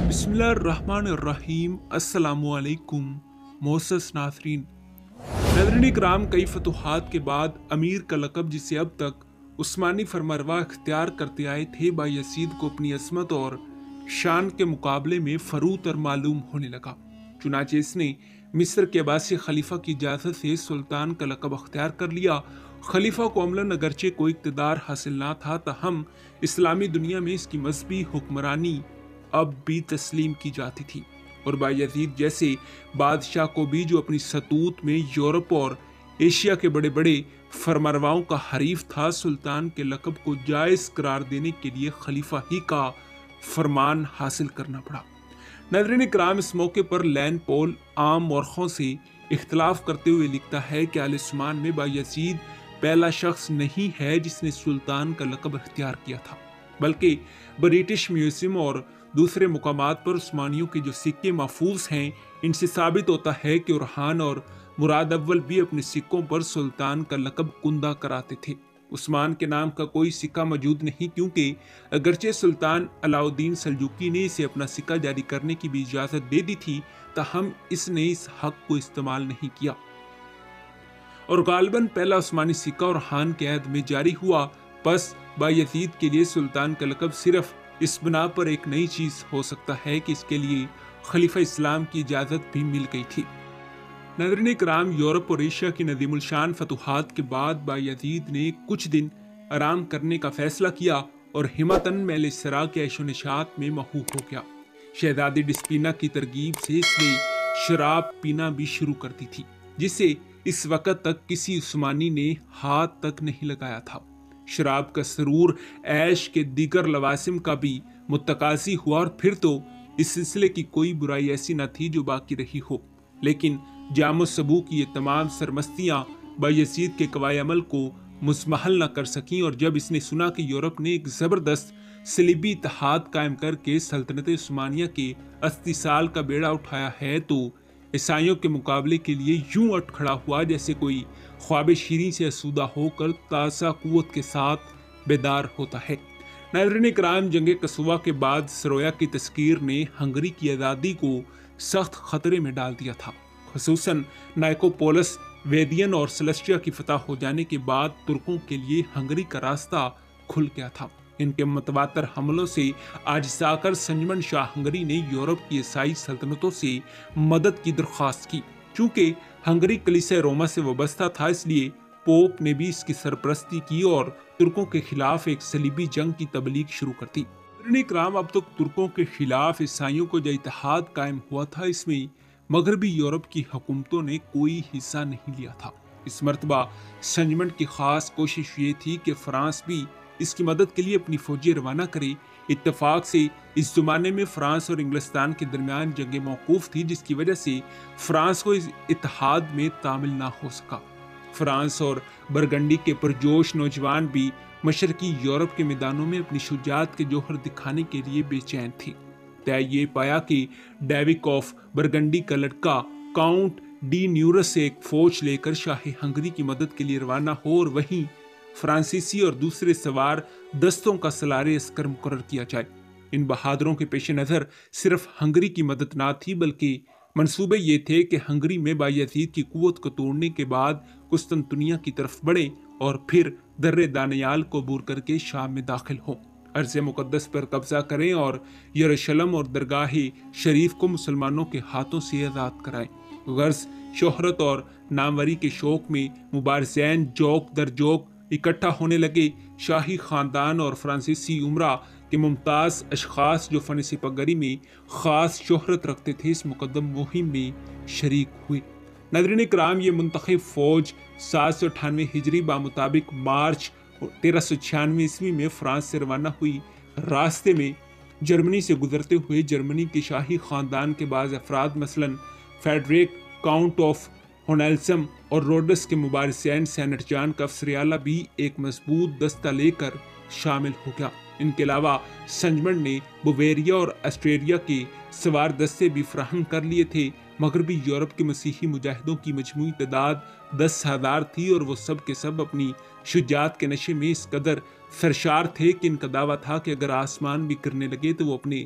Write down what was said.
بسم اللہ الرحمن الرحیم۔ السلام علیکم معزز ناظرین۔ ناظرین کرام، کئی فتوحات کے بعد امیر کا لقب جسے اب تک عثمانی فرمانروا اختیار کرتے آئے تھے، بایزید کو اپنی عظمت اور شان کے مقابلے میں فروتر معلوم ہونے لگا۔ چنانچہ اس نے مصر کے عباسی خلیفہ کی اجازت سے سلطان کا لقب اختیار کر لیا۔ خلیفہ کو عملاً اگرچہ کوئی اقتدار حاصل نہ تھا، تاہم اسلامی دنیا میں اس کی مذہبی حکمرانی اب بھی تسلیم کی جاتی تھی، اور بایزید جیسے بادشاہ کو بھی، جو اپنی سطوت میں یورپ اور ایشیا کے بڑے بڑے فرمانرواؤں کا حریف تھا، سلطان کے لقب کو جائز قرار دینے کے لیے خلیفہ ہی کا فرمان حاصل کرنا پڑا۔ ناظرین کرام، اس موقع پر لین پول عام مورخوں سے اختلاف کرتے ہوئے لکھتا ہے کہ آل عثمان میں بایزید پہلا شخص نہیں ہے جس نے سلطان کا لقب اختیار کیا تھا، بلکہ برٹش میوزیم اور دوسرے مقامات پر عثمانیوں کے جو سکے محفوظ ہیں، ان سے ثابت ہوتا ہے کہ اورحان اور مراد اول بھی اپنے سکوں پر سلطان کا لقب کندہ کراتے تھے۔ عثمان کے نام کا کوئی سکہ موجود نہیں، کیونکہ اگرچہ سلطان علاء الدین سلجوقی نے اسے اپنا سکہ جاری کرنے کی بھی اجازت دے دی تھی، تاہم اس نے اس حق کو استعمال نہیں کیا، اور غالباً پہلا عثمانی سکہ اورحان کے عہد میں جاری ہوا۔ پس بایزید کے لیے سلطان کا لقب صرف اس بنا پر ایک نئی چیز ہو سکتا ہے کہ اس کے لیے خلیفہ اسلام کی اجازت بھی مل گئی تھی۔ ناظرین کرام، یورپ اور ایشیا کی ندیم الشان فتوحات کے بعد بایزید نے کچھ دن آرام کرنے کا فیصلہ کیا اور ہمتاً میل سرا کے عیش و نشاط میں مغروق ہو گیا۔ شہزادی ڈسپینا کی ترغیب سے اس نے شراب پینا بھی شروع کر دی تھی، جسے اس وقت تک کسی عثمانی نے ہاتھ تک نہیں لگایا تھا۔ شراب کا سرور عیش کے دیگر لوازم کا بھی متقاضی ہوا، اور پھر تو اس سلسلے کی کوئی برائی ایسی نہ تھی جو باقی رہی ہو، لیکن جام و سبو کی یہ تمام سرمستیاں بایزید کے قوائے عمل کو مزمحل نہ کر سکیں، اور جب اس نے سنا کہ یورپ نے ایک زبردست صلیبی اتحاد قائم کر کے سلطنت عثمانیہ کے استحصال کا بیڑا اٹھایا ہے، تو عیسائیوں کے مقابلے کے لیے یوں اٹھ کھڑا ہوا جیسے کوئی خواب شیریں سے اسودہ ہو کر تازہ قوت کے ساتھ بیدار ہوتا ہے۔ ناظرین کرام، جنگ کسوہ کے بعد سرویا کی تسخیر نے ہنگری کی آزادی کو سخت خطرے میں ڈال دیا تھا۔ خصوصاً نائکوپولس، ویدین اور سلسٹیا کی فتح ہو جانے کے بعد ترکوں کے لیے ہنگری کا راستہ کھل گیا تھا۔ ان کے متواتر حملوں سے عاجزا کر سنجمن شاہ ہنگری نے یورپ کی عیسائی سلطنتوں سے مدد کی درخواست کی۔ چونکہ ہنگری کلیسا روما سے وابستہ تھا، اس لیے پوپ نے بھی اس کی سرپرستی کی اور ترکوں کے خلاف ایک صلیبی جنگ کی تبلیغ شروع کر دی۔ ناظرین کرام، اب تک ترکوں کے خلاف عیسائیوں کو جو اتحاد قائم ہوا تھا، اس میں مغربی یورپ کی حکومتوں نے کوئی حصہ نہیں لیا تھا۔ اس مرتبہ سنجمن کی خاص کوشش یہ تھی کہ فرانس بھی اس کی مدد کے لیے اپنی فوجیں روانہ کرے۔ اتفاق سے اس زمانے میں فرانس اور انگلستان کے درمیان جنگ موقوف تھی، جس کی وجہ سے فرانس کو اس اتحاد میں تعامل نہ ہو سکا۔ فرانس اور برگنڈی کے پرجوش نوجوان بھی مشرقی یورپ کے میدانوں میں اپنی شجاعت کے جوہر دکھانے کے لیے بے چین تھی۔ طے یہ پایا کہ ڈیوک آف برگنڈی کا لڑکا کاؤنٹ ڈی نیورس سے ایک فوج لے کر شاہ ہنگری کی مدد کے لیے روانہ ہو، اور وہیں فرانسیسی اور دوسرے سوار دستوں کا سالار عسکر مقرر کیا جائے۔ ان بہادروں کے پیش نظر صرف ہنگری کی مدد نہ تھی، بلکہ منصوبے یہ تھے کہ ہنگری میں بایزید کی قوت کو توڑنے کے بعد قسطنطنیہ کی طرف بڑھیں اور پھر در دانیال کو عبور کر کے شام میں داخل ہوں، ارض مقدس پر قبضہ کریں اور یروشلم اور درگاہ شریف کو مسلمانوں کے ہاتھوں سے آزاد کرائیں۔ غرض شہرت اور ناموری کے شوق میں مبارزین جوک در جوک اکٹھا ہونے لگے۔ شاہی خاندان اور فرانسیسی امراء کے ممتاز اشخاص جو فن سپاہی میں خاص شہرت رکھتے تھے، اس مقدم مہم میں شریک ہوئے۔ ناظرین کرام، یہ منتخب فوج 798 ہجری بمطابق مارچ 1396 عیسوی میں فرانس سے روانہ ہوئی۔ راستے میں جرمنی سے گزرتے ہوئے جرمنی کے شاہی خاندان کے بعض افراد، مثلاً فیڈریک کاؤنٹ آف ہونیلسم اور روڈس کے مبارزین سینٹ جان کا افسر اعلیٰ بھی ایک مضبوط دستہ لے کر شامل ہو گیا۔ ان کے علاوہ سنجمن نے بویریا اور آسٹریلیا کے سوار دستے بھی فراہم کر لیے تھے۔ مغربی یورپ کے مسیحی مجاہدوں کی مجموعی تعداد 10,000 تھی، اور وہ سب کے سب اپنی شجاعت کے نشے میں اس قدر سرشار تھے کہ ان کا دعویٰ تھا کہ اگر آسمان بھی گرنے لگے تو وہ اپنے